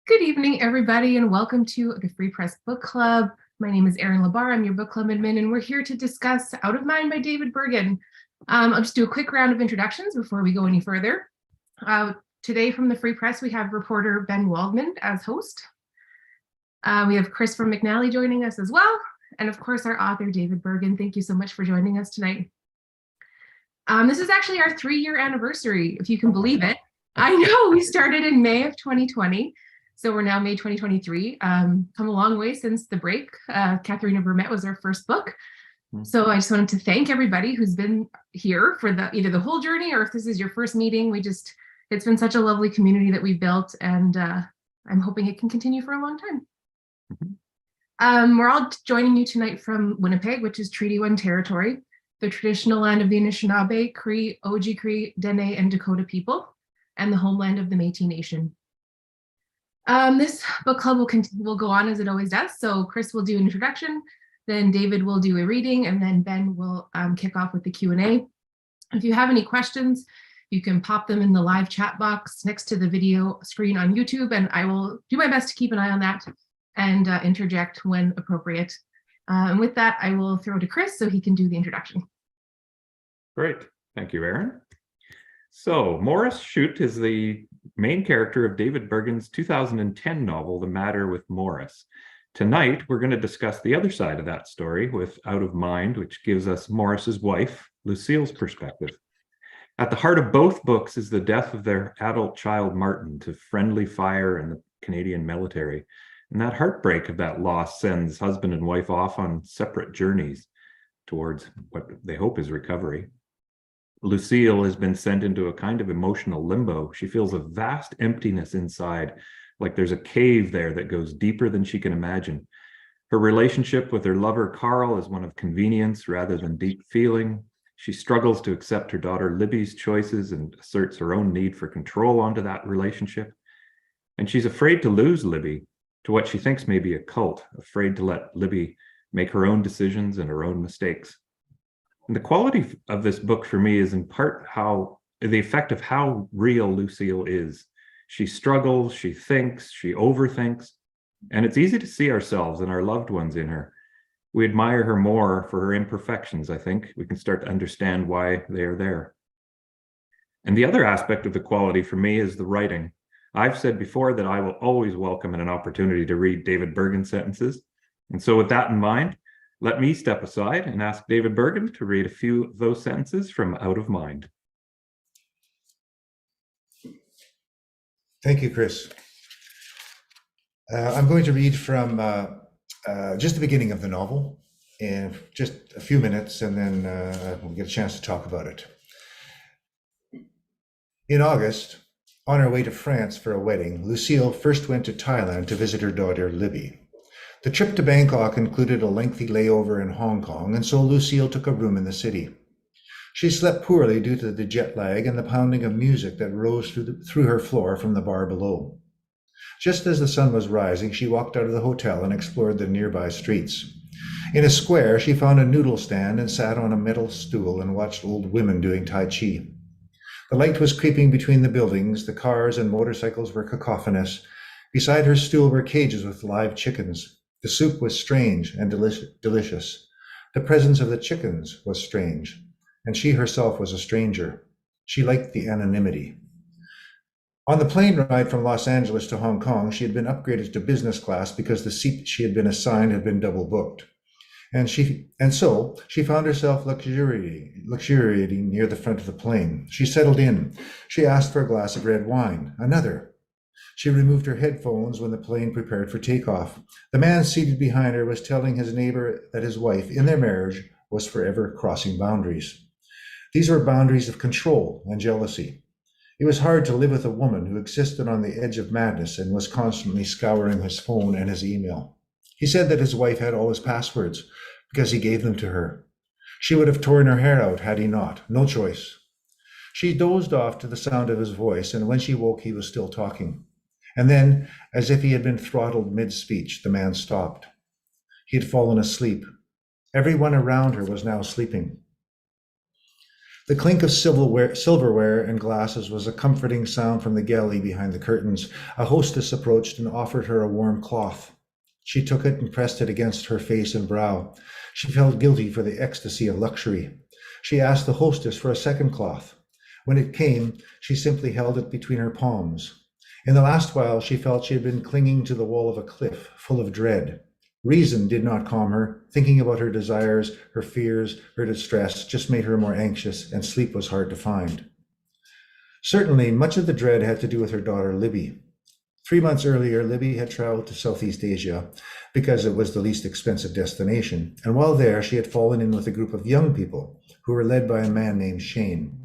Good evening, everybody, and welcome to the Free Press Book Club. My name is Erin Lebar. I'm your book club admin, and we're here to discuss Out of Mind by David Bergen. I'll just do a quick round of introductions before we go any further. Today from the Free Press, we have reporter Ben Waldman as host. We have Chris from McNally joining us as well, and of course, our author, David Bergen. Thank you so much for joining us tonight. This is actually our 3-year anniversary, if you can believe it. I know, we started in May of 2020. So we're now May 2023, come a long way since the break. Katharina Vermette was our first book. So I just wanted to thank everybody who's been here for either the whole journey or if this is your first meeting. It's been such a lovely community that we've built, and I'm hoping it can continue for a long time. We're all joining you tonight from Winnipeg, which is Treaty 1 territory, the traditional land of the Anishinaabe, Cree, Oji-Cree, Dene, and Dakota people, and the homeland of the Métis Nation. This book club will go on as it always does. So Chris will do an introduction, then David will do a reading, and then Ben will kick off with the Q&A. If you have any questions, you can pop them in the live chat box next to the video screen on YouTube, and I will do my best to keep an eye on that and interject when appropriate. And with that, I will throw to Chris so he can do the introduction. Great. Thank you, Erin. So Morris Shute is the main character of David Bergen's 2010 novel, The Matter with Morris. Tonight, we're going to discuss the other side of that story with Out of Mind, which gives us Morris's wife, Lucille's perspective. At the heart of both books is the death of their adult child, Martin, to friendly fire in the Canadian military. And that heartbreak of that loss sends husband and wife off on separate journeys towards what they hope is recovery. Lucille has been sent into a kind of emotional limbo. She feels a vast emptiness inside, like there's a cave there that goes deeper than she can imagine. Her relationship with her lover, Carl, is one of convenience rather than deep feeling. She struggles to accept her daughter Libby's choices and asserts her own need for control onto that relationship. And she's afraid to lose Libby to what she thinks may be a cult, afraid to let Libby make her own decisions and her own mistakes. And the quality of this book for me is in part the effect of how real Lucille is. She struggles, she thinks, she overthinks, and it's easy to see ourselves and our loved ones in her. We admire her more for her imperfections, I think. We can start to understand why they are there. And the other aspect of the quality for me is the writing. I've said before that I will always welcome an opportunity to read David Bergen sentences. And so with that in mind, let me step aside and ask David Bergen to read a few of those sentences from Out of Mind. Thank you, Chris. I'm going to read from just the beginning of the novel in just a few minutes, and then we'll get a chance to talk about it. In August, on her way to France for a wedding, Lucille first went to Thailand to visit her daughter, Libby. The trip to Bangkok included a lengthy layover in Hong Kong, and so Lucille took a room in the city. She slept poorly due to the jet lag and the pounding of music that rose through her floor from the bar below. Just as the sun was rising, she walked out of the hotel and explored the nearby streets. In a square, she found a noodle stand and sat on a metal stool and watched old women doing Tai Chi. The light was creeping between the buildings, the cars and motorcycles were cacophonous. Beside her stool were cages with live chickens. The soup was strange and delicious. The presence of the chickens was strange, and she herself was a stranger. She liked the anonymity. On the plane ride from Los Angeles to Hong Kong, she had been upgraded to business class because the seat she had been assigned had been double booked. And so she found herself luxuriating near the front of the plane. She settled in. She asked for a glass of red wine. Another. She removed her headphones when the plane prepared for takeoff. The man seated behind her was telling his neighbor that his wife, in their marriage, was forever crossing boundaries. These were boundaries of control and jealousy. It was hard to live with a woman who existed on the edge of madness and was constantly scouring his phone and his email. He said that his wife had all his passwords because he gave them to her. She would have torn her hair out had he not. No choice. She dozed off to the sound of his voice, and when she woke, he was still talking. And then, as if he had been throttled mid-speech, the man stopped. He had fallen asleep. Everyone around her was now sleeping. The clink of silverware and glasses was a comforting sound from the galley behind the curtains. A hostess approached and offered her a warm cloth. She took it and pressed it against her face and brow. She felt guilty for the ecstasy of luxury. She asked the hostess for a second cloth. When it came, she simply held it between her palms. In the last while, she felt she had been clinging to the wall of a cliff, full of dread. Reason did not calm her. Thinking about her desires, her fears, her distress just made her more anxious, and sleep was hard to find. Certainly, much of the dread had to do with her daughter, Libby. 3 months earlier, Libby had traveled to Southeast Asia because it was the least expensive destination, and while there, she had fallen in with a group of young people who were led by a man named Shane.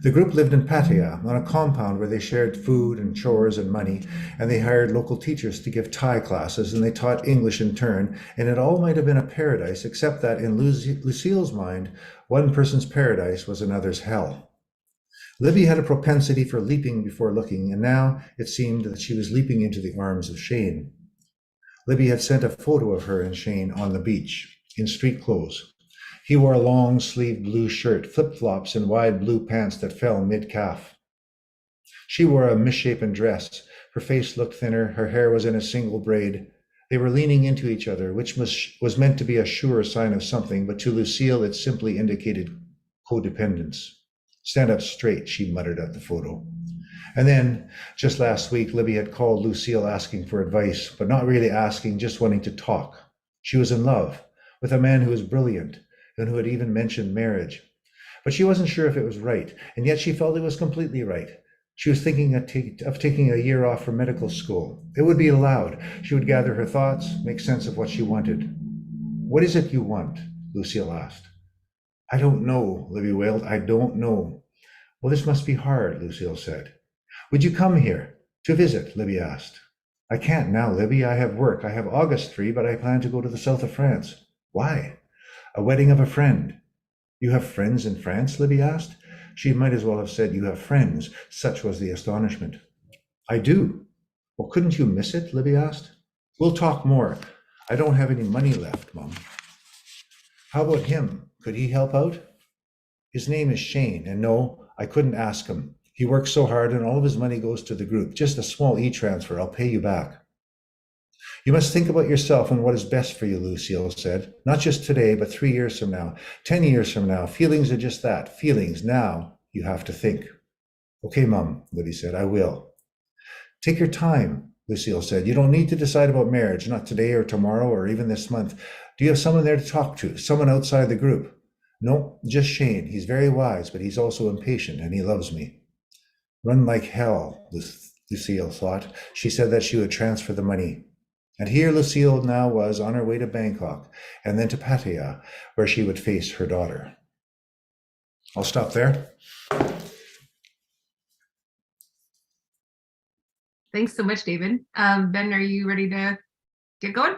The group lived in Pattaya, on a compound where they shared food and chores and money, and they hired local teachers to give Thai classes, and they taught English in turn, and it all might have been a paradise, except that in Lucille's mind, one person's paradise was another's hell. Libby had a propensity for leaping before looking, and now it seemed that she was leaping into the arms of Shane. Libby had sent a photo of her and Shane on the beach, in street clothes. He wore a long-sleeved blue shirt, flip-flops, and wide blue pants that fell mid-calf. She wore a misshapen dress. Her face looked thinner. Her hair was in a single braid. They were leaning into each other, which was meant to be a sure sign of something, but to Lucille it simply indicated codependence. "Stand up straight," she muttered at the photo. And then, just last week, Libby had called Lucille asking for advice, but not really asking, just wanting to talk. She was in love with a man who was brilliant, and who had even mentioned marriage. But she wasn't sure if it was right, and yet she felt it was completely right. She was thinking of taking a year off from medical school. It would be allowed. She would gather her thoughts, make sense of what she wanted. "What is it you want?" Lucille asked. "I don't know," Libby wailed. "I don't know." "Well, this must be hard," Lucille said. "Would you come here to visit?" Libby asked. "I can't now, Libby. I have work. I have August free, but I plan to go to the south of France." "Why?" "A wedding of a friend." "You have friends in France?" Libby asked. She might as well have said, "You have friends," such was the astonishment. "I do." "Well, couldn't you miss it?" Libby asked. "We'll talk more. I don't have any money left, Mom." "How about him? Could he help out?" "His name is Shane, and no, I couldn't ask him. He works so hard and all of his money goes to the group. Just a small e-transfer. I'll pay you back." "You must think about yourself and what is best for you," Lucille said. "Not just today, but 3 years from now, 10 years from now. Feelings are just that, feelings. Now you have to think." "Okay, Mom," Libby said, "I will." "Take your time," Lucille said. "You don't need to decide about marriage, not today or tomorrow or even this month. Do you have someone there to talk to, someone outside the group?" "No, just Shane. He's very wise, but he's also impatient, and he loves me." Run like hell, Lucille thought. She said that she would transfer the money. And here Lucille now was on her way to Bangkok and then to Pattaya, where she would face her daughter. I'll stop there. Thanks so much, David. Ben, are you ready to get going?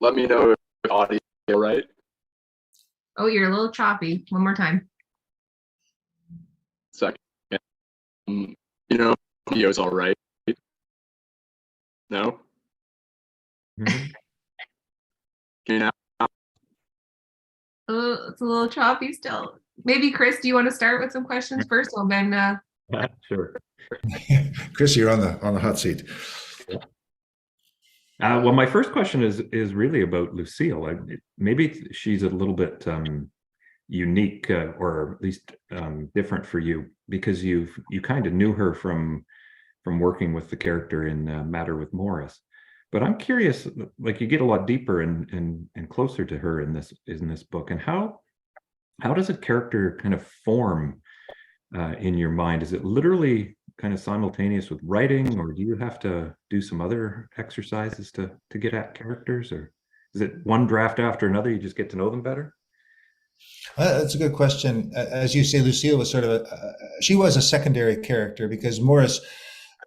Let me know if the audio is right. Oh, you're a little choppy. One more time. Second. Video's all right. No? Mhm. Can you now? Oh, it's a little choppy still. Maybe Chris, do you want to start with some questions first? Well, Ben, Sure. Chris, you're on the hot seat. Well, my first question is really about Lucille. Maybe she's a little bit unique, or at least different for you, because you kind of knew her from working with the character in Matter with Morris. But I'm curious, like, you get a lot deeper and closer to her in this book, and how does a character kind of form in your mind? Is it literally kind of simultaneous with writing, or do you have to do some other exercises to get at characters, or is it one draft after another, you just get to know them better? That's a good question. As you say, Lucille was sort of she was a secondary character because Morris,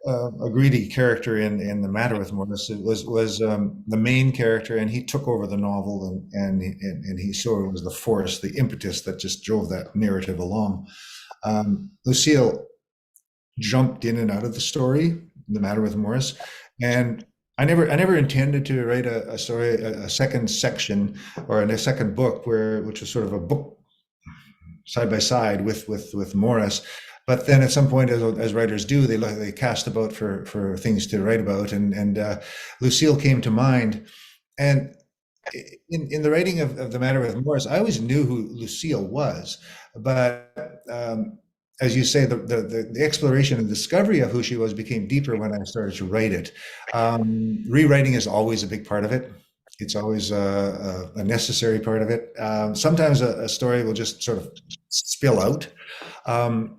a greedy character in The Matter with Morris, was the main character, and he took over the novel, and he sort of was the force, the impetus that just drove that narrative along. Lucille jumped in and out of the story, The Matter with Morris, and I never intended to write a story, a second section or a second book which was sort of a book side by side with Morris. But then at some point, as writers do, they cast about for things to write about, and Lucille came to mind. And in the writing of The Matter with Morris, I always knew who Lucille was, but as you say, the exploration and discovery of who she was became deeper when I started to write it. Rewriting is always a big part of it. It's always a necessary part of it. Sometimes a story will just sort of spill out.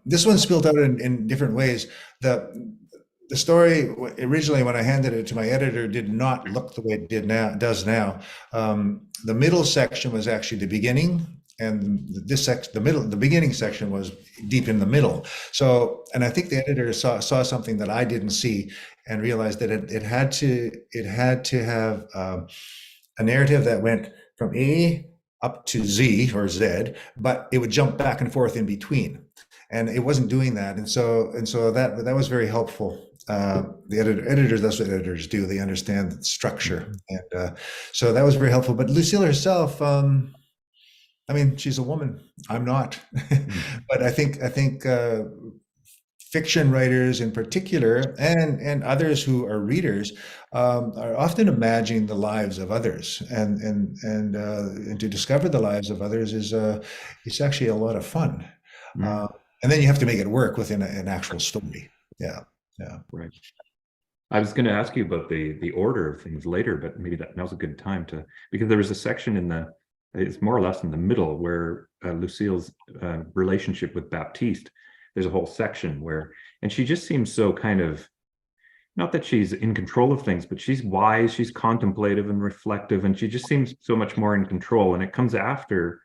This one spilled out in different ways. The story originally, when I handed it to my editor, did not look the way it does now. The middle section was actually the beginning, and the beginning section was deep in the middle. So, and I think the editor saw something that I didn't see, and realized that it had to have a narrative that went from A up to Z or Z, but it would jump back and forth in between, and it wasn't doing that. And so that was very helpful. The editors, that's what editors do. They understand the structure, and so that was very helpful. But Lucille herself, I mean, she's a woman. I'm not, but I think fiction writers in particular, and others who are readers, are often imagining the lives of others, and to discover the lives of others is it's actually a lot of fun. And then you have to make it work within an actual story. Yeah. Right. I was going to ask you about the order of things later, but maybe now's a good time because there was a section it's more or less in the middle where Lucille's relationship with Baptiste. There's a whole section and she just seems so kind of, not that she's in control of things, but she's wise, she's contemplative and reflective, and she just seems so much more in control. And it comes after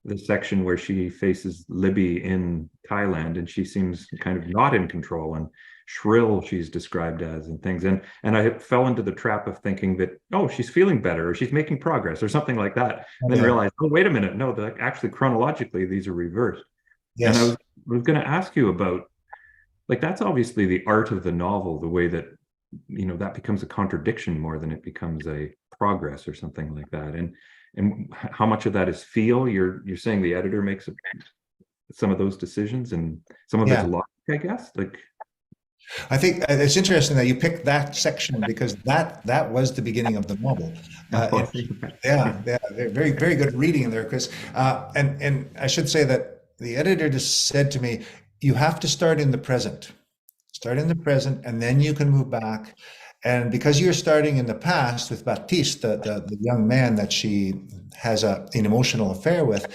the section where she faces Libby in Thailand, and she seems kind of not in control and shrill, she's described as, and things. And I fell into the trap of thinking that, oh, she's feeling better, or she's making progress, or something like that. And then realized, oh, wait a minute, no, actually chronologically, these are reversed. Yes. And I was going to ask you about, like, that's obviously the art of the novel, the way that, that becomes a contradiction more than it becomes a progress or something like that. And how much of that is feel? You're saying the editor makes some of those decisions, and some of it's logic, I guess. Like, I think it's interesting that you picked that section, because that was the beginning of the novel. Very, very good reading there, Chris. And I should say that the editor just said to me, you have to start in the present. Start in the present, and then you can move back. And because you're starting in the past with Baptiste, the young man that she has an emotional affair with,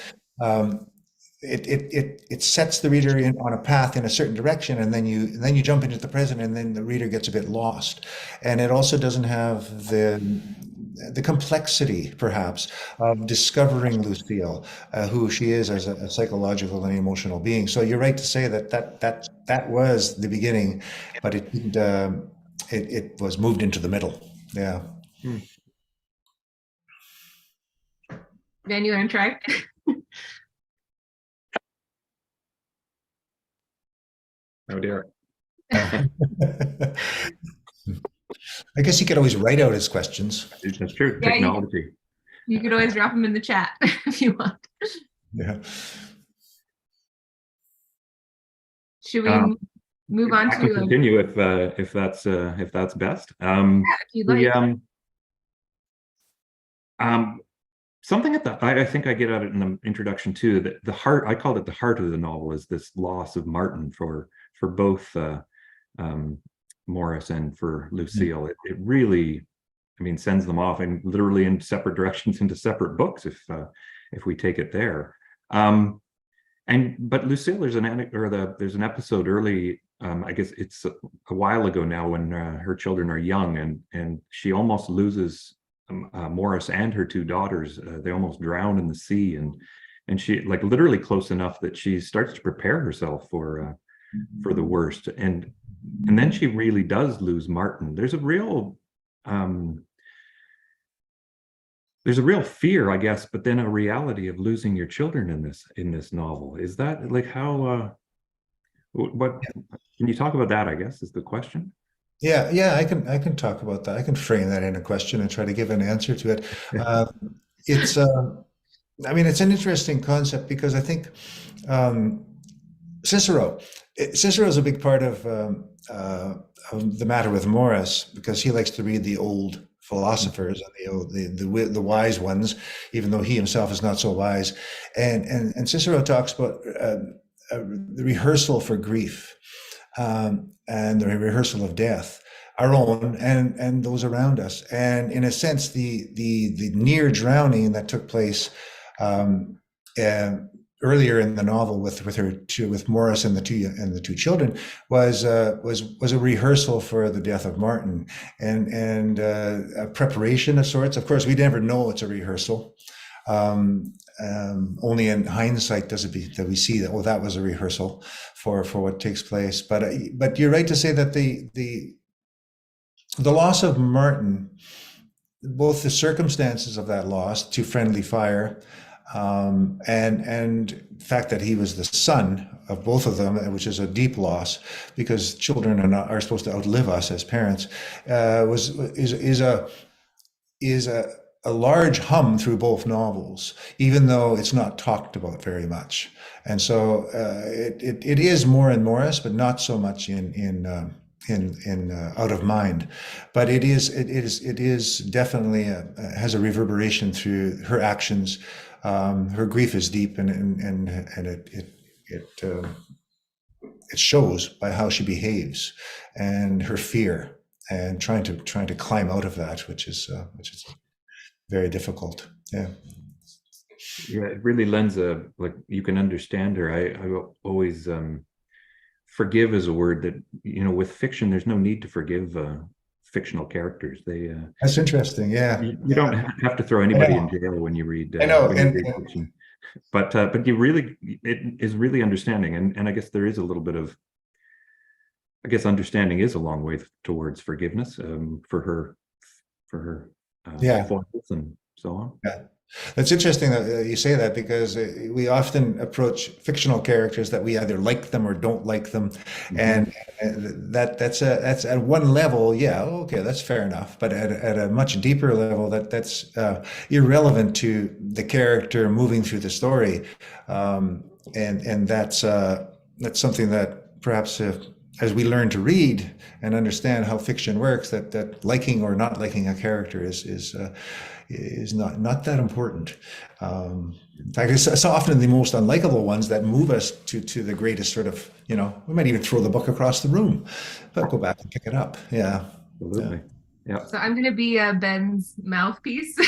it sets the reader on a path in a certain direction, and then you jump into the present, and then the reader gets a bit lost. And it also doesn't have the complexity, perhaps, of discovering Lucille, who she is as a psychological and emotional being. So you're right to say that was the beginning, but it didn't. It was moved into the middle. Yeah. Ben, you want to try? Oh dear. I guess he could always write out his questions. That's true. Yeah, Technology. You could always drop them in the chat if you want. Yeah. Should we move on I can continue if that's best. If you'd like. Something I think I get at it in the introduction too, that the heart, I called it the heart of the novel, is this loss of Martin for both Morris and for Lucille. It really, I mean, sends them off and literally in separate directions into separate books if we take it there. But Lucille, there's an episode early, I guess it's a while ago now, when her children are young, and she almost loses Morris and her two daughters. They almost drown in the sea, and she, like, literally close enough that she starts to prepare herself for the worst, and then she really does lose Martin. There's a real fear, I guess, but then a reality of losing your children in this novel. Is that, like, how what can you talk about that, I guess, is the question? Yeah, I can talk about that. I can frame that in a question and try to give an answer to it. It's I mean, it's an interesting concept because I think um, Cicero, Cicero is a big part of the matter with Morris because he likes to read the old philosophers and the wise ones, even though he himself is not so wise. And Cicero talks about the rehearsal for grief and the rehearsal of death, our own and those around us. And in a sense, the near drowning that took place um, uh, earlier in the novel with Morris and the two children was a rehearsal for the death of Martin and a preparation of sorts. Of course, we never know it's a rehearsal. Only in hindsight that we see that, oh, that was a rehearsal for what takes place. But you're right to say that the loss of Martin, both the circumstances of that loss to friendly fire, and the fact that he was the son of both of them, which is a deep loss because children are supposed to outlive us as parents, is a large hum through both novels, even though it's not talked about very much. And so it is more in Morris, but not so much in Out of Mind. But it is definitely has a reverberation through her actions. Her grief is deep, and it shows by how she behaves and her fear and trying to climb out of that, which is very difficult. Yeah. Yeah, it really lends like you can understand her. I always forgive is a word that, with fiction, there's no need to forgive fictional characters. That's interesting. Yeah. You don't have to throw anybody in jail when you read I know, when you read fiction. But it is really understanding, and I guess there is a little bit of, I guess understanding is a long way towards forgiveness for her foibles and so on. Yeah. That's interesting that you say that because we often approach fictional characters that we either like them or don't like them, and that's at one level, yeah, okay, that's fair enough. But at a much deeper level, that's irrelevant to the character moving through the story, and that's something that perhaps as we learn to read and understand how fiction works, that liking or not liking a character is not that important. In fact, it's often the most unlikable ones that move us to the greatest sort of, we might even throw the book across the room, but go back and pick it up. Yeah. Absolutely. Yeah. So I'm going to be Ben's mouthpiece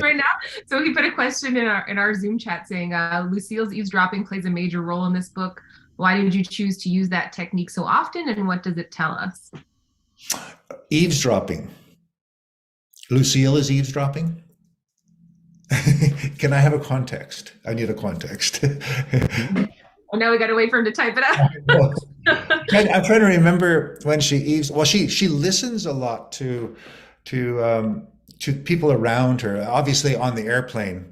right now. So he put a question in our Zoom chat saying, Lucille's eavesdropping plays a major role in this book. Why did you choose to use that technique so often, and what does it tell us? Eavesdropping. Lucille is eavesdropping? Can I have a context? I need a context. Oh, now we got to wait for him to type it out. I'm trying to remember when she listens a lot to people around her, obviously on the airplane.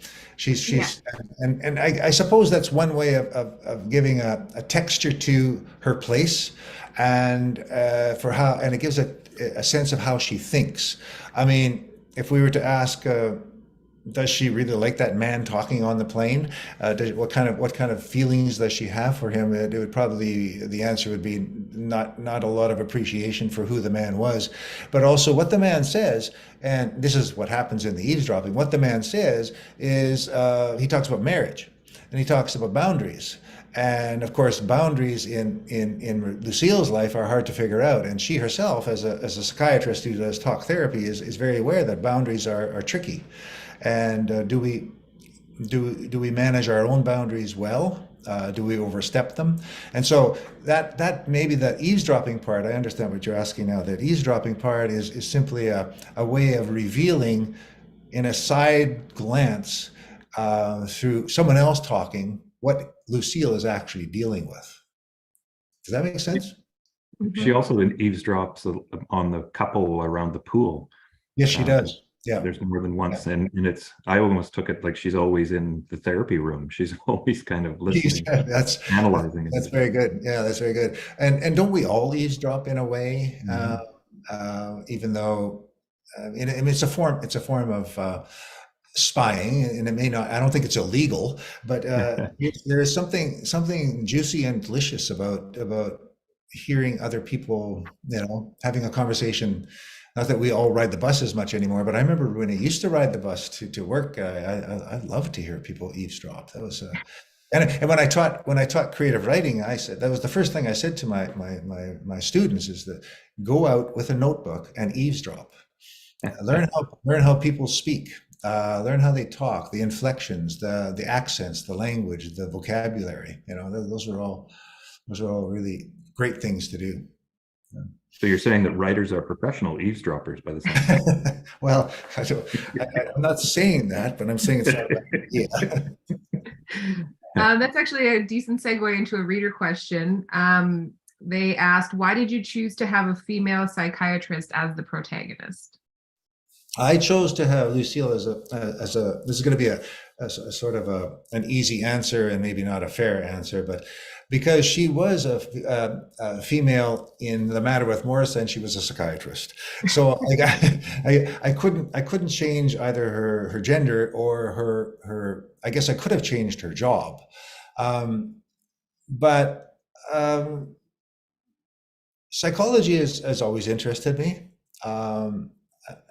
And I suppose that's one way of giving a texture to her place and it gives a sense of how she thinks. I mean, if we were to ask, does she really like that man talking on the plane? What kind of feelings does she have for him? It would probably, the answer would be not a lot of appreciation for who the man was, but also what the man says. And this is what happens in the eavesdropping. What the man says is he talks about marriage, and he talks about boundaries. And of course, boundaries in Lucille's life are hard to figure out. And she herself, as a psychiatrist who does talk therapy, is very aware that boundaries are tricky. And do we manage our own boundaries well? Do we overstep them? And so that maybe that eavesdropping part, I understand what you're asking now. That eavesdropping part is simply a way of revealing in a side glance through someone else talking what Lucille is actually dealing with. Does that make sense? She also eavesdrops on the couple around the pool. Yes, she does. Yeah. There's more than once. Yeah. And I almost took it like she's always in the therapy room. She's always kind of listening, analyzing. That's very good. Yeah, that's very good. And don't we all eavesdrop in a way? Even though it's a form of spying, and it may not, I don't think it's illegal, but there is something juicy and delicious about hearing other people, having a conversation. Not that we all ride the bus as much anymore, but I remember when I used to ride the bus to work, I loved to hear people eavesdrop. That was and when I taught creative writing, I said that was the first thing I said to my students is that go out with a notebook and eavesdrop. Learn how people speak. Learn how they talk, the inflections, the accents, the language, the vocabulary. Those are all really great things to do. So you're saying that writers are professional eavesdroppers by the sound. Well, I'm not saying that, but I'm saying it's not a bad idea. That's actually a decent segue into a reader question. They asked, why did you choose to have a female psychiatrist as the protagonist? I chose to have Lucille as a this is going to be a sort of an easy answer and maybe not a fair answer, but because she was a female in The Matter with Morris, and she was a psychiatrist. So like I couldn't change either her gender or her I guess I could have changed her job, but psychology has always interested me.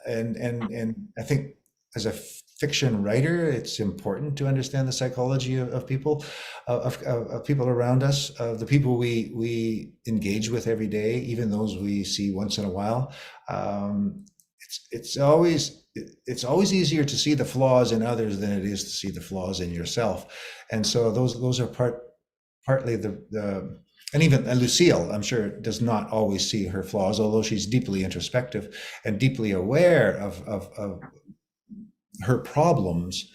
And I think as a fiction writer, it's important to understand the psychology of people, of people around us, of the people we engage with every day, even those we see once in a while. It's always easier to see the flaws in others than it is to see the flaws in yourself, and so those are partly the. And even Lucille, I'm sure, does not always see her flaws, although she's deeply introspective and deeply aware of her problems.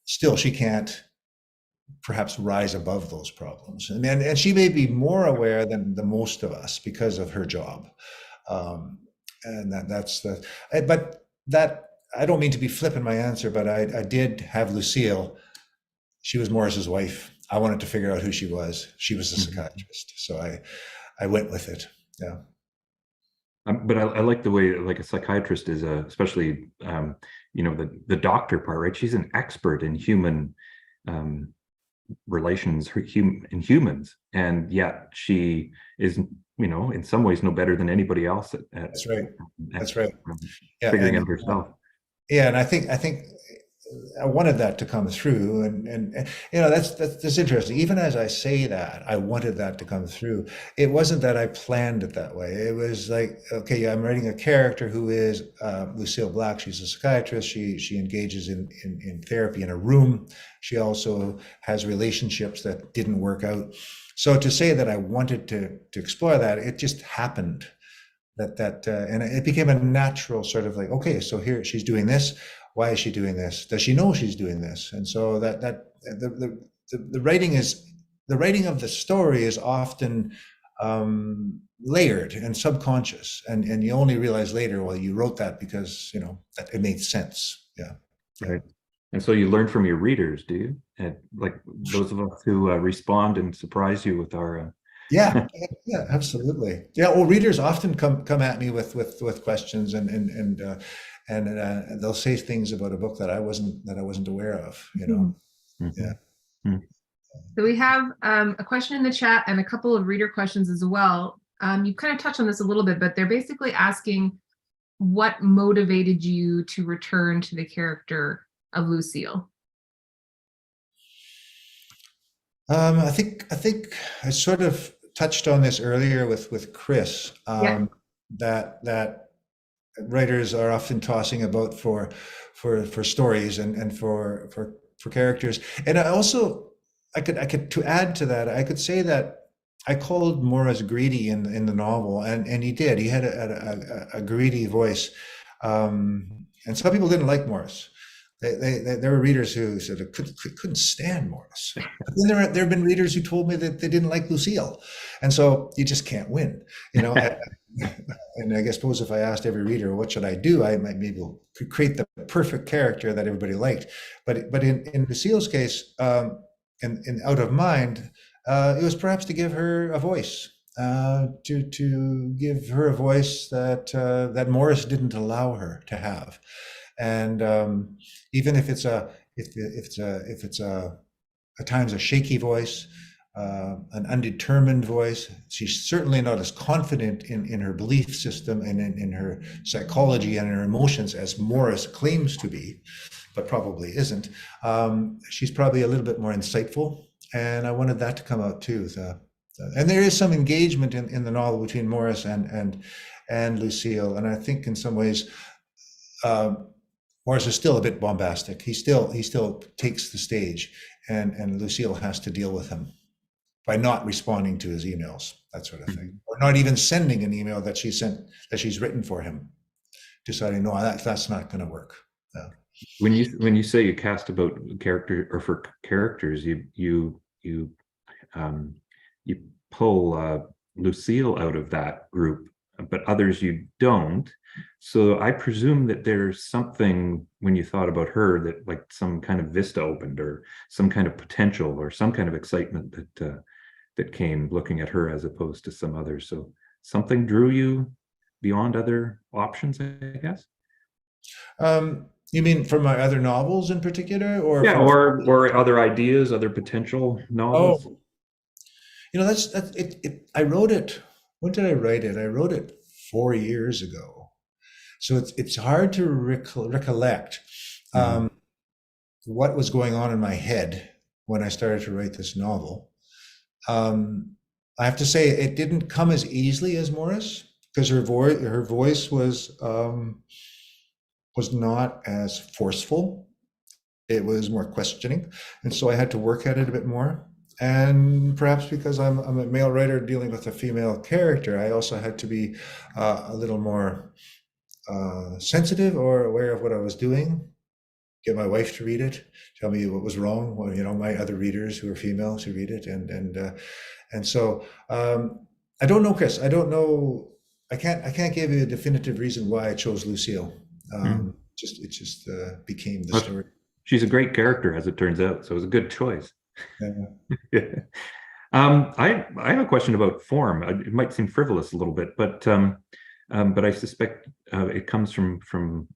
Still, she can't perhaps rise above those problems. And she may be more aware than the most of us because of her job. And but that, I don't mean to be flip in my answer, but I did have Lucille. She was Morris's wife. I wanted to figure out who she was. She was a psychiatrist, so I went with it. Yeah. But I like the way like a psychiatrist is, especially the doctor part, right? She's an expert in human relations, in humans, and yet she is, in some ways, no better than anybody else at That's right. That's right. Yeah, figuring out herself. Yeah, and I think I wanted that to come through, and that's interesting. Even as I say that, I wanted that to come through. It wasn't that I planned it that way. It was like, okay, I'm writing a character who is Lucille Black. She's a psychiatrist. She engages in therapy in a room. She also has relationships that didn't work out. So to say that I wanted to explore that, it just happened. And it became a natural sort of like, okay, so here she's doing this. Why is she doing this? Does she know she's doing this? And so the writing of the story is often layered and subconscious, and you only realize later, well, you wrote that because that it made sense. Yeah. Right. And so you learn from your readers, do you? And like those of us who respond and surprise you with our. Yeah, absolutely. Yeah, well, readers often come at me with questions and they'll say things about a book that I wasn't aware of. Mm-hmm. Yeah. Mm-hmm. So we have a question in the chat and a couple of reader questions as well. You kind of touched on this a little bit, but they're basically asking what motivated you to return to the character of Lucille. I think I sort of touched on this earlier with Chris. That writers are often tossing about for stories and for characters. And I could to add to that, I could say that I called Morris greedy in the novel, and he did. He had a greedy voice, and some people didn't like Morris. There were readers who said couldn't stand Morris. But then there have been readers who told me that they didn't like Lucille, and so you just can't win, And I suppose if I asked every reader what should I do, I might maybe create the perfect character that everybody liked. But in Lucille's case, in Out of Mind, it was perhaps to give her a voice, to give her a voice that Morris didn't allow her to have. and even if it's at times a shaky voice, an undetermined voice. She's certainly not as confident in her belief system and in her psychology and her emotions as Morris claims to be, but probably isn't. She's probably a little bit more insightful, and I wanted that to come out too. And there is some engagement in the novel between Morris and Lucille, and I think in some ways Morris is still a bit bombastic. He still takes the stage, and Lucille has to deal with him by not responding to his emails, that sort of thing, or not even sending an email that she's written for him, deciding no, that's not going to work. When you say you cast about character or for characters, you pull Lucille out of that group, but others you don't. So I presume that there's something when you thought about her that like some kind of vista opened, or some kind of potential, or some kind of excitement that came looking at her as opposed to some others. So something drew you beyond other options, I guess. You mean from my other novels in particular, or yeah, or other ideas, other potential novels? Oh, that's it. I wrote it. When did I write it? I wrote it 4 years ago. So it's hard to recollect what was going on in my head when I started to write this novel. I have to say it didn't come as easily as Morris, because her voice was not as forceful. It was more questioning, and so I had to work at it a bit more. And perhaps because I'm a male writer dealing with a female character, I also had to be a little more sensitive or aware of what I was doing. Get my wife to read it, tell me what was wrong. Well, my other readers who are female to read it, and so I don't know, Chris. I don't know. I can't give you a definitive reason why I chose Lucille. It just became the story. She's a great character, as it turns out, so it was a good choice. Yeah. I have a question about form. It might seem frivolous a little bit, but I suspect it comes from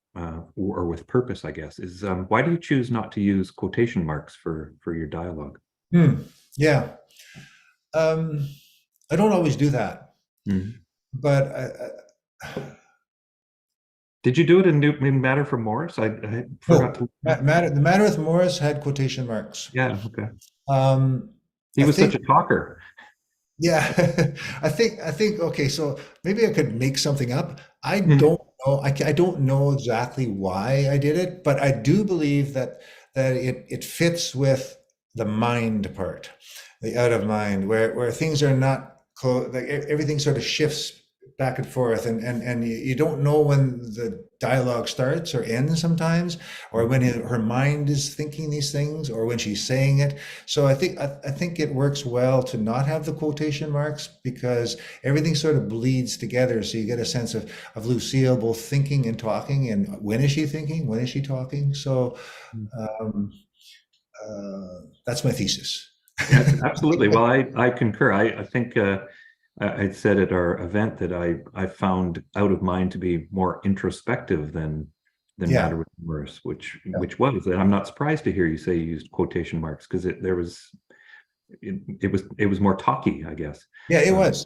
or with purpose, I guess. Is why do you choose not to use quotation marks for your dialogue? Yeah, I don't always do that, but did you do it in Matter from Morris? I forgot to. The Matter with Morris had quotation marks. Yeah. Okay. He was such a talker. Yeah, I think okay, so maybe I could make something up. I don't know. I don't know exactly why I did it, but I do believe that it fits with the mind part, the out of mind, where things are not close, like everything sort of shifts back and forth, and you don't know when the dialogue starts or ends sometimes, or when her mind is thinking these things, or when she's saying it. So I think it works well to not have the quotation marks, because everything sort of bleeds together. So you get a sense of Lucille both thinking and talking, and when is she thinking, when is she talking? So that's my thesis. Yes, absolutely. Well, I concur. I think I said at our event that I found Out of Mind to be more introspective than Matter with Morris, which was. And I'm not surprised to hear you say you used quotation marks, because it was more talky, I guess. Yeah, it was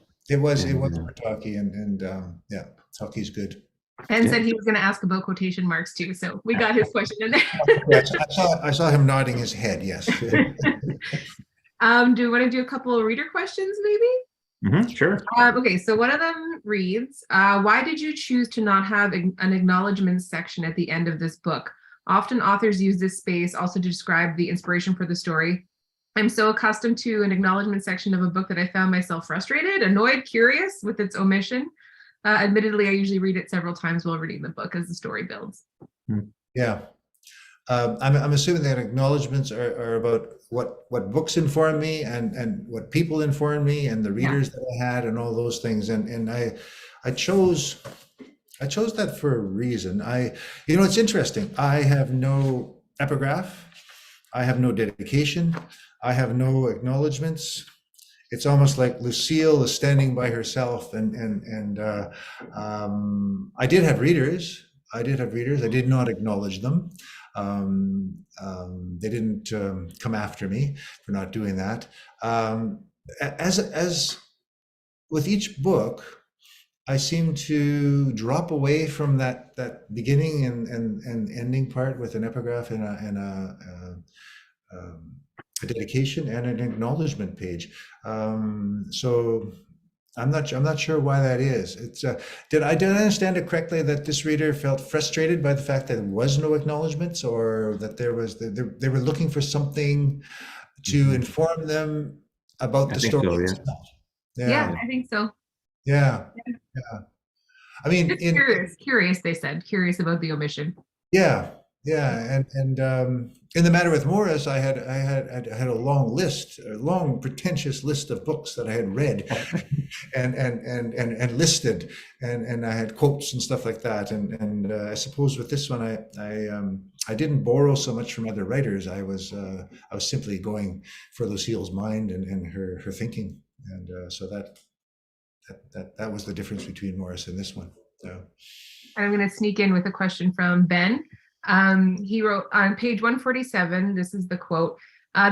more talky, and talky's good. Ben said he was going to ask about quotation marks too, so we got his question in there. I saw him nodding his head. Yes. Do we want to do a couple of reader questions, maybe? Sure. Okay, so one of them reads, why did you choose to not have an acknowledgments section at the end of this book? Often authors use this space also to describe the inspiration for the story. I'm so accustomed to an acknowledgement section of a book that I found myself frustrated, annoyed, curious with its omission. Admittedly, I usually read it several times while reading the book as the story builds. Yeah. I'm assuming that acknowledgements are about what books inform me, and what people inform me, and the readers that I had, and all those things. And I chose that for a reason. It's interesting. I have no epigraph. I have no dedication. I have no acknowledgements. It's almost like Lucille is standing by herself, and I did have readers. I did have readers. I did not acknowledge them. They didn't come after me for not doing that. As with each book, I seem to drop away from that beginning and ending part with an epigraph a dedication and an acknowledgement page. So I'm not sure why that is. It's did I understand it correctly that this reader felt frustrated by the fact that there was no acknowledgments, or that they were looking for something to inform them about I the think story so, yeah. itself? Yeah, I think so. Yeah. I mean, Just curious, they said, curious about the omission. yeah, and in the matter with Morris, I had a long list, a long pretentious list of books that I had read, and listed, and I had quotes and stuff like that, and I suppose with this one, I didn't borrow so much from other writers. I was simply going for Lucille's mind and her thinking, and so that was the difference between Morris and this one. So. I'm going to sneak in with a question from Ben. He wrote on page 147, this is the quote,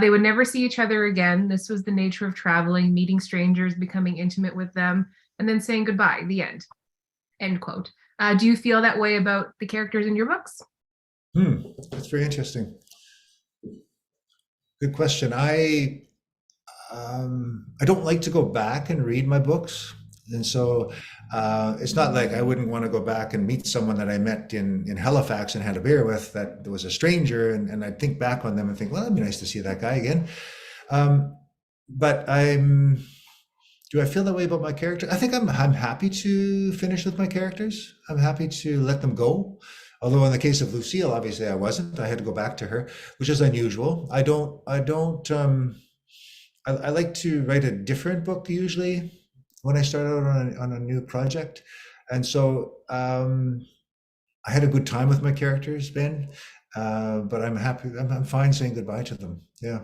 they would never see each other again. This was the nature of traveling, meeting strangers, becoming intimate with them, and then saying goodbye, the end. End quote. Do you feel that way about the characters in your books? That's very interesting. Good question. I don't like to go back and read my books. And so it's not like I wouldn't want to go back and meet someone that I met in Halifax and had a beer with that was a stranger, and I'd think back on them and think, well, it'd be nice to see that guy again. But do I feel that way about my character? I think I'm happy to finish with my characters. I'm happy to let them go. Although in the case of Lucille, obviously I wasn't. I had to go back to her, which is unusual. I like to write a different book usually when I start out on a new project. And so I had a good time with my characters, Ben, but I'm happy, I'm fine saying goodbye to them. Yeah.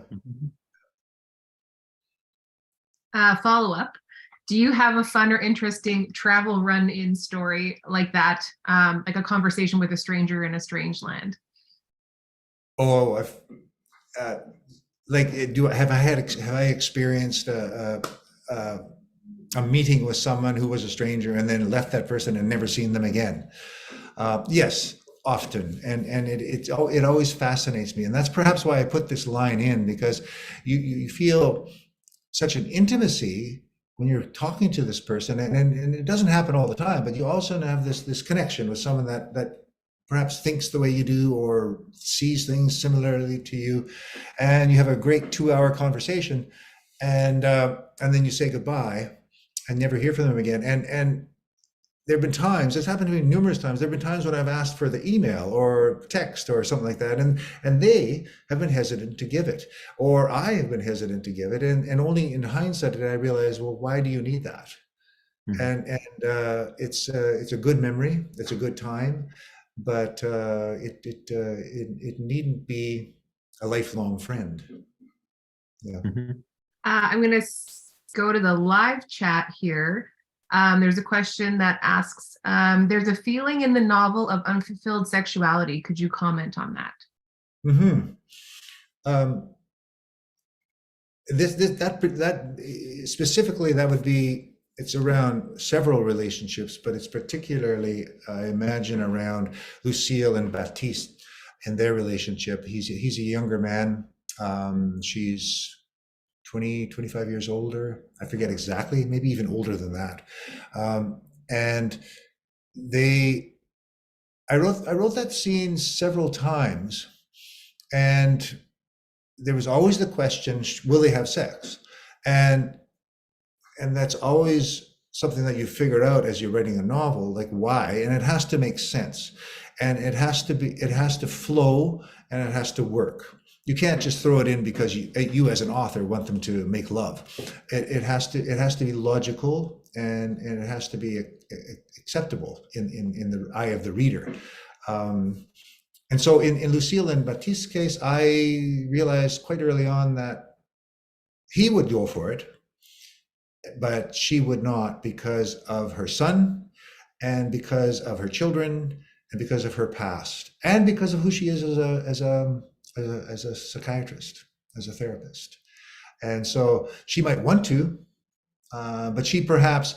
Follow up. Do you have a fun or interesting travel run-in story like that, like a conversation with a stranger in a strange land? Oh, have I experienced a meeting with someone who was a stranger and then left that person and never seen them again? Yes, often, and it always fascinates me, and that's perhaps why I put this line in, because you feel such an intimacy when you're talking to this person, and it doesn't happen all the time, but you also have this connection with someone that perhaps thinks the way you do or sees things similarly to you, and you have a great 2-hour conversation, and then you say goodbye and never hear from them again. And there have been times, it's happened to me numerous times, there have been times when I've asked for the email or text or something like that, and they have been hesitant to give it, or I have been hesitant to give it, and only in hindsight did I realize, well, why do you need that? And it's a good memory, it's a good time, but it needn't be a lifelong friend. Yeah. I'm going to go to the live chat here. There's a question that asks, there's a feeling in the novel of unfulfilled sexuality. Could you comment on that? That specifically, that would be, it's around several relationships, but it's particularly, I imagine, around Lucille and Baptiste and their relationship. He's a younger man. She's 20, 25 years older. I forget exactly, maybe even older than that. And I wrote that scene several times, and there was always the question, will they have sex? And that's always something that you figure out as you're writing a novel, like why, and it has to make sense, and it has to flow, and it has to work. You can't just throw it in because you as an author want them to make love. It has to be logical, and it has to be acceptable in the eye of the reader. And so in Lucille and Baptiste's case, I realized quite early on that he would go for it, but she would not, because of her son and because of her children and because of her past, and because of who she is as a psychiatrist, as a therapist. And so she might want to, but she perhaps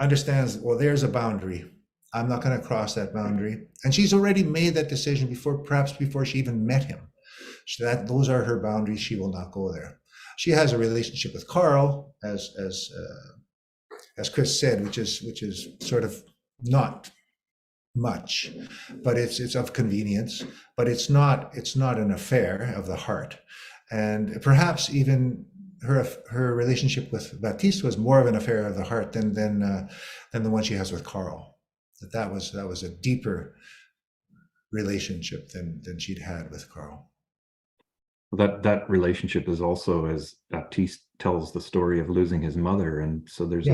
understands, well, there's a boundary. I'm not going to cross that boundary. And she's already made that decision perhaps before she even met him. So that those are her boundaries. She will not go there. She has a relationship with Carl, as Chris said, which is sort of not much, but it's of convenience. But it's not an affair of the heart. And perhaps even her relationship with Baptiste was more of an affair of the heart than the one she has with Carl. That was a deeper relationship than she'd had with Carl. That relationship is also, as Baptiste tells the story of losing his mother, and so there's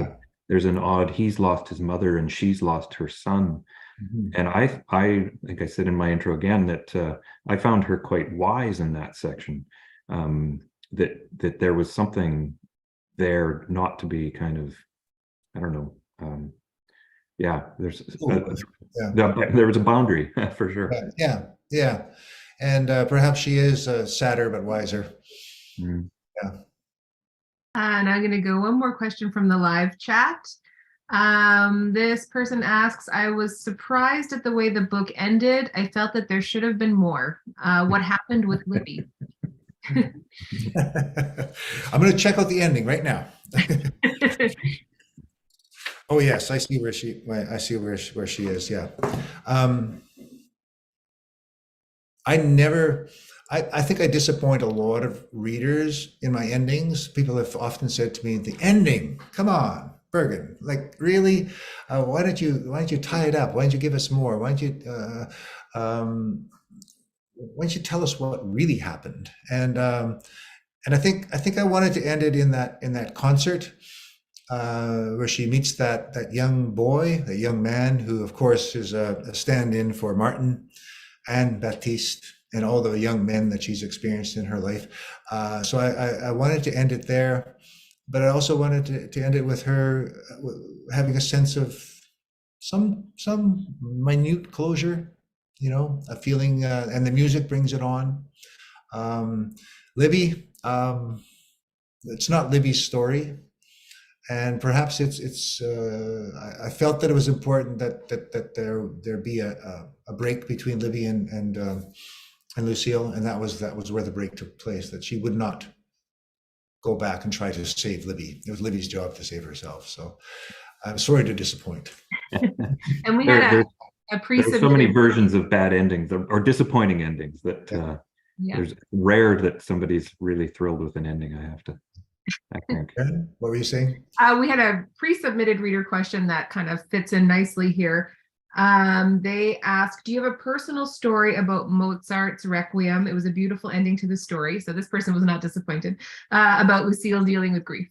an odd, he's lost his mother and she's lost her son. Mm-hmm. And I think I said in my intro again that I found her quite wise in that section. That there was something there not to be kind of, I don't know. There was a boundary for sure. Yeah. And perhaps she is sadder but wiser. Mm. Yeah. And I'm going to go one more question from the live chat. This person asks, I was surprised at the way the book ended. I felt that there should have been more. What happened with Libby? I'm going to check out the ending right now. Oh yes, I see where she is. Yeah. I think I disappoint a lot of readers in my endings. People have often said to me, "The ending, come on, Bergen, like really? Why don't you tie it up? Why don't you give us more? Why don't you tell us what really happened?" And I think I wanted to end it in that concert where she meets that young boy, that young man who, of course, is a stand-in for Martin and Baptiste and all the young men that she's experienced in her life. So I wanted to end it there, but I also wanted to end it with her having a sense of some minute closure, a feeling, and the music brings it on. Libby, it's not Libby's story. And perhaps I felt that it was important that there be a break between Libby and Lucille, and that was where the break took place. That she would not go back and try to save Libby. It was Libby's job to save herself. So I'm sorry to disappoint. And we had a pre-submitted. There's so many versions of bad endings or disappointing endings that there's rare that somebody's really thrilled with an ending. I think. What were you saying? We had a pre-submitted reader question that kind of fits in nicely here. They asked, do you have a personal story about Mozart's Requiem? It was a beautiful ending to the story. So this person was not disappointed about Lucille dealing with grief.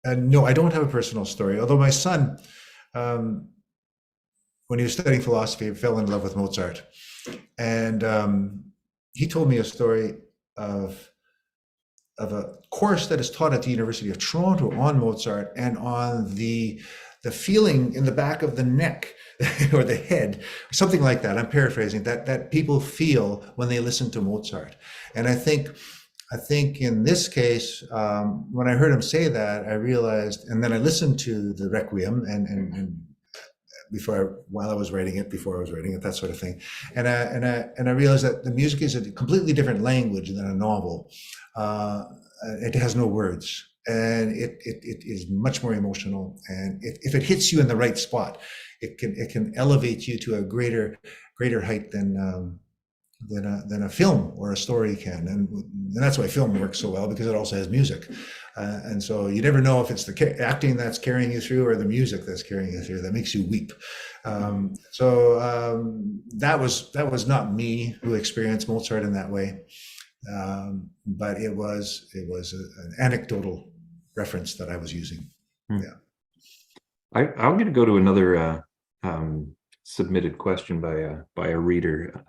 No, I don't have a personal story. Although my son, when he was studying philosophy, fell in love with Mozart. And he told me a story of a course that is taught at the University of Toronto on Mozart and on the feeling in the back of the neck or the head, something like that. I'm paraphrasing that people feel when they listen to Mozart. And I think in this case, when I heard him say that, I realized, and then I listened to the Requiem and while I was writing it, that sort of thing. And I realized that the music is a completely different language than a novel. It has no words, and it is much more emotional. And if it hits you in the right spot, it can elevate you to a greater height than a film or a story can. And that's why film works so well, because it also has music. And so you never know if it's the acting that's carrying you through or the music that's carrying you through that makes you weep. So that was not me who experienced Mozart in that way. But it was an anecdotal reference that I was using. Yeah. I'm going to go to another submitted question by a reader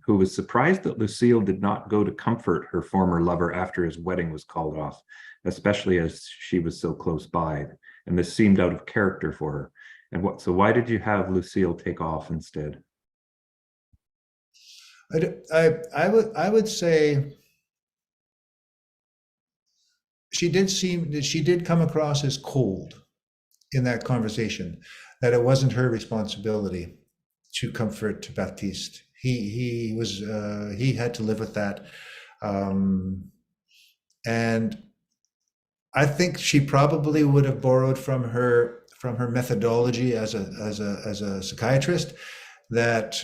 who was surprised that Lucille did not go to comfort her former lover after his wedding was called off, especially as she was so close by, and this seemed out of character for her. And so why did you have Lucille take off instead? I would say she did come across as cold in that conversation, that it wasn't her responsibility to comfort Baptiste. He had to live with that, and I think she probably would have borrowed from her methodology as a psychiatrist, that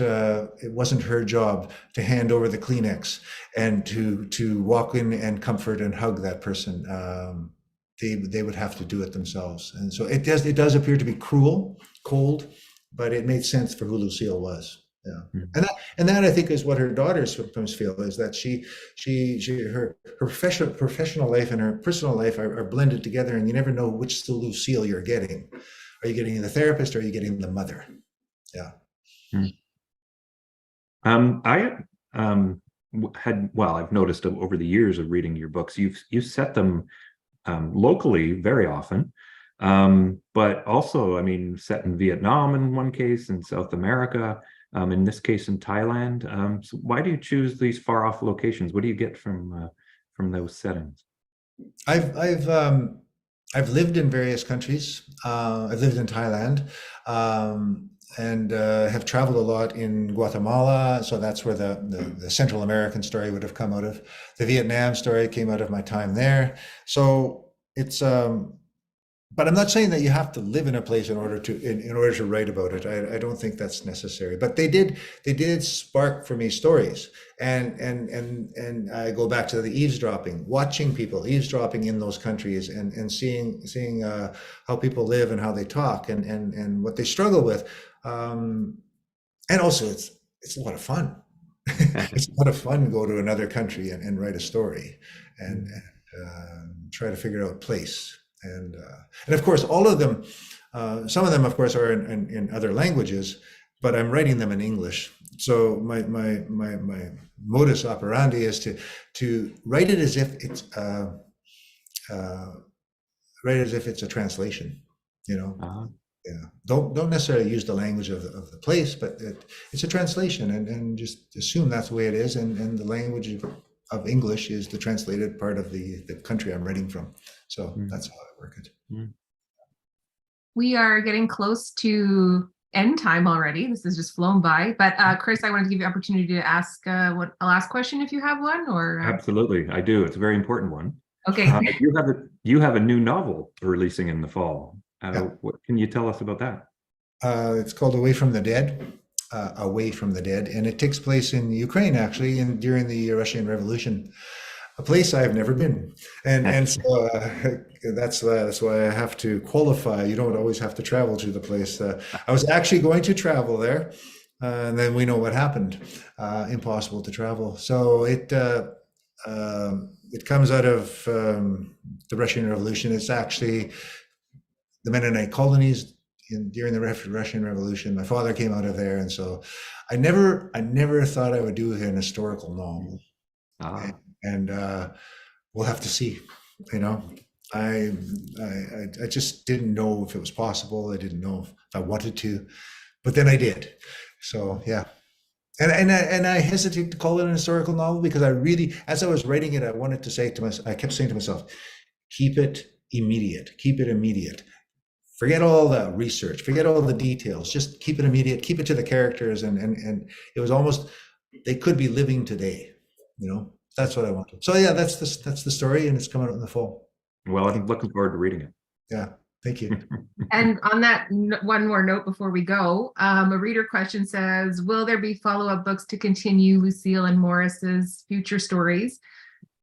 it wasn't her job to hand over the Kleenex and to walk in and comfort and hug that person. They would have to do it themselves, and so it does appear to be cruel, cold, but it made sense for who Lucille was. Yeah, and that I think is what her daughters sometimes feel, is that her professional life and her personal life are blended together, and you never know which Lucille you're getting. Are you getting the therapist, or are you getting the mother? Yeah. I I've noticed over the years of reading your books, you set them locally very often, but also, I mean, set in Vietnam in one case, in South America, in this case in Thailand. So why do you choose these far off locations? What do you get from those settings? I've lived in various countries. I've lived in Thailand, and have traveled a lot in Guatemala. So that's where the Central American story would have come out of. The Vietnam story came out of my time there. So it's, but I'm not saying that you have to live in a place in order to write about it. I don't think that's necessary. But they did spark for me stories, and I go back to the eavesdropping, watching people eavesdropping in those countries, and seeing how people live and how they talk, and what they struggle with, and also it's a lot of fun. It's a lot of fun to go to another country and write a story, and try to figure out place. And of course, all of them, some of them, of course, are in other languages, but I'm writing them in English. So my modus operandi is to write it as if it's a translation. You know, yeah. Don't necessarily use the language of the place, but it's a translation, and just assume that's the way it is, and the language of English is the translated part of the country I'm writing from. So that's how I work it. We are getting close to end time already. This has just flown by. But Chris, I wanted to give you the opportunity to ask a last question if you have one, or Absolutely, I do. It's a very important one. Okay. You have a new novel releasing in the fall. Yeah. What can you tell us about that? It's called Away from the Dead. Away from the Dead, and it takes place in Ukraine, actually, during the Russian Revolution, a place I've never been, and so that's why I have to qualify. You don't always have to travel to the place. I was actually going to travel there, and then we know what happened. Impossible to travel. So it comes out of the Russian Revolution. It's actually the Mennonite colonies during the Russian Revolution. My father came out of there, and so I never thought I would do an historical novel. And we'll have to see. You know, I just didn't know if it was possible. I didn't know if I wanted to, but then I did. So yeah. And I hesitate to call it an historical novel, because I really, as I was writing it, I wanted to say to myself, I kept saying to myself, keep it immediate. Forget all the research, forget all the details, just keep it immediate, keep it to the characters. And it was almost, they could be living today, you know, that's what I wanted. So yeah, that's the story, and it's coming out in the fall. Well, I'm looking forward to reading it. Yeah, thank you. And on that, one more note before we go, a reader question says, will there be follow-up books to continue Lucille and Morris's future stories?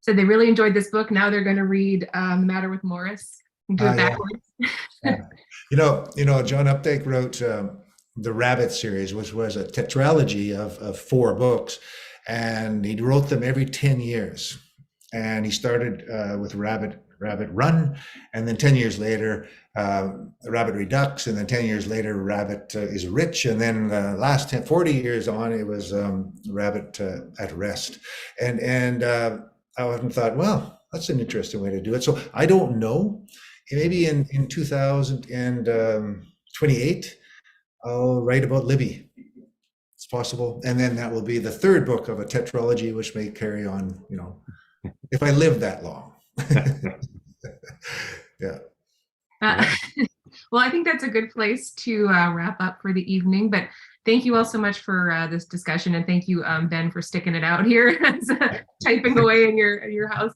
So they really enjoyed this book. Now they're going to read The Matter with Morris. Do it backwards. Yeah. You know, John Updike wrote the Rabbit series, which was a tetralogy of 4 books, and he wrote them every 10 years. And he started with Rabbit Run, and then 10 years later, Rabbit Redux, and then 10 years later, Rabbit is Rich, and then the last 40 years on, it was Rabbit at Rest. And I often thought, well, that's an interesting way to do it. So I don't know. Maybe in 2000 and 28, I'll write about Libby. It's possible. And then that will be the third book of a tetralogy, which may carry on, if I live that long. Yeah. Well, I think that's a good place to wrap up for the evening, but thank you all so much for this discussion, and thank you, Ben, for sticking it out here, typing away in your house.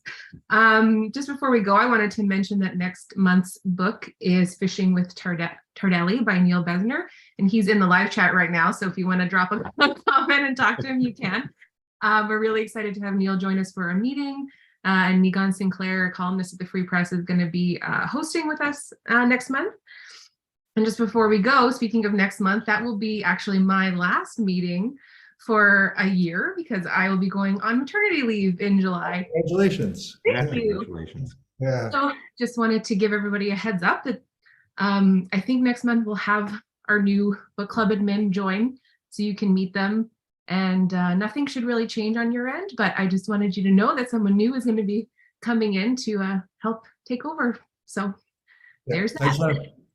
Just before we go, I wanted to mention that next month's book is Fishing with Tardelli by Neil Besner, and he's in the live chat right now, so if you want to drop a comment and talk to him, you can. We're really excited to have Neil join us for a meeting. And Megan Sinclair, columnist at the Free Press, is going to be hosting with us next month. And just before we go, speaking of next month, that will be actually my last meeting for a year because I will be going on maternity leave in July. Congratulations. Thank you. Congratulations. Yeah. So just wanted to give everybody a heads up that I think next month we'll have our new book club admin join so you can meet them. And nothing should really change on your end, but I just wanted you to know that someone new is going to be coming in to help take over. So there's that.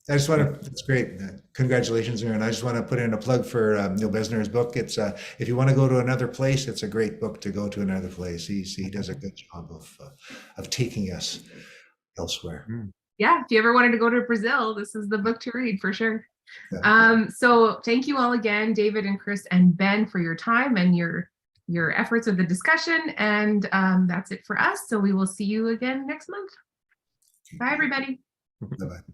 I just want to, that's great. Congratulations, Erin. I just want to put in a plug for Neil Besner's book. It's if you want to go to another place, it's a great book to go to another place. He does a good job of taking us elsewhere. Yeah, if you ever wanted to go to Brazil, this is the book to read for sure. Yeah. So thank you all again, David and Chris and Ben, for your time and your efforts of the discussion. And that's it for us. So we will see you again next month. Bye, everybody. Bye-bye.